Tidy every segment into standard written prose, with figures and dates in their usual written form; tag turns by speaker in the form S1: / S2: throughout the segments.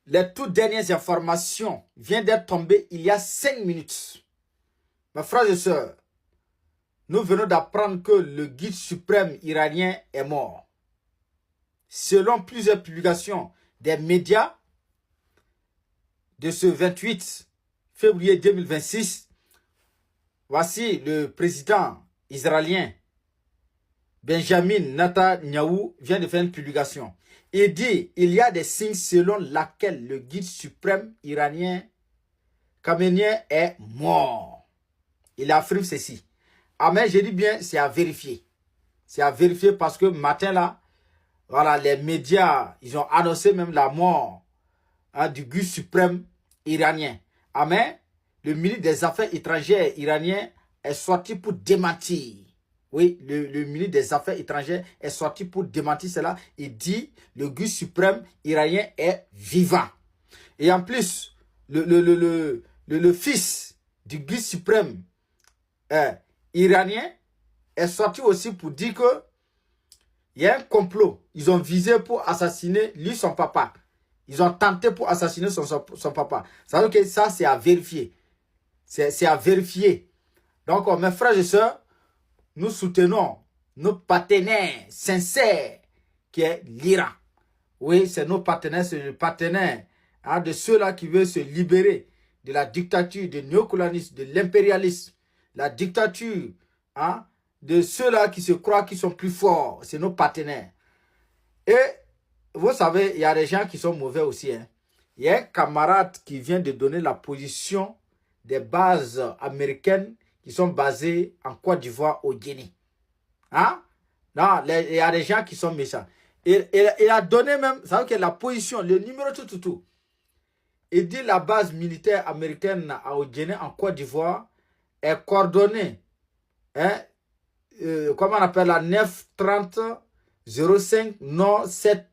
S1: les toutes dernières informations viennent d'être tombées il y a 5 minutes. Mes frères et sœurs, nous venons d'apprendre que le guide suprême iranien est mort. Selon plusieurs publications des médias de ce 28 février 2026, voici le président israélien Benjamin Netanyahou vient de faire une publication. Il dit il y a des signes selon lesquels le guide suprême iranien Khamenei est mort. Il affirme ceci. Ah mais je dis bien, c'est à vérifier. C'est à vérifier parce que matin là, voilà, les médias, ils ont annoncé même la mort du guide suprême iranien. Ah mais le ministre des Affaires étrangères iranien est sorti pour démentir. Oui, le ministre des Affaires étrangères est sorti pour démentir cela. Il dit le guide suprême iranien est vivant. Et en plus, le fils du guide suprême iranien est sorti aussi pour dire que il y a un complot. Ils ont visé pour assassiner lui, son papa. Ils ont tenté pour assassiner son papa. Ça veut dire que ça, c'est à vérifier. C'est à vérifier. Donc, mes frères et sœurs, nous soutenons nos partenaires sincères qui est l'Iran. Oui, c'est nos partenaires, c'est le partenaire de ceux-là qui veulent se libérer de la dictature, du néocolonialisme, de l'impérialisme, la dictature de ceux-là qui se croient qu'ils sont plus forts. C'est nos partenaires. Et vous savez, il y a des gens qui sont mauvais aussi. Il y a un camarade qui vient de donner la position des bases américaines qui sont basées en Côte d'Ivoire, au Guinée. Non, il y a des gens qui sont méchants. Il a donné même, ça veut dire que la position, le numéro tout. Il dit la base militaire américaine au Guinée, en Côte d'Ivoire, est coordonnée. Comment on appelle la 930 05 Nord 7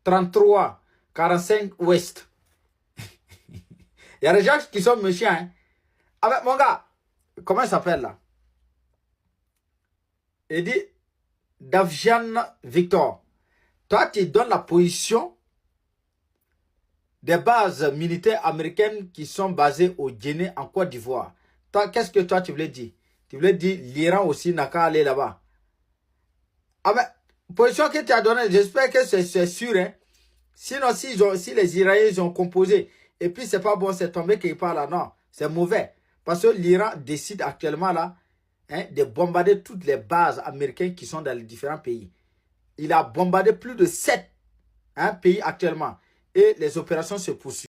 S1: 33 45 Ouest. Il y a des gens qui sont méchants. Avec mon gars, comment il s'appelle là? Il dit Davjan Victor. Toi, tu donnes la position des bases militaires américaines qui sont basées au Guinée, en Côte d'Ivoire. Qu'est-ce que toi tu voulais dire? Tu voulais dire l'Iran aussi n'a qu'à aller là-bas. Ah ben, position que tu as donnée, j'espère que c'est sûr. Sinon, si les Iraniens ont composé, et puis c'est pas bon, c'est tombé quelque part là, non, c'est mauvais. Parce que l'Iran décide actuellement là de bombarder toutes les bases américaines qui sont dans les différents pays. Il a bombardé plus de 7 pays actuellement. Et les opérations se poursuivent.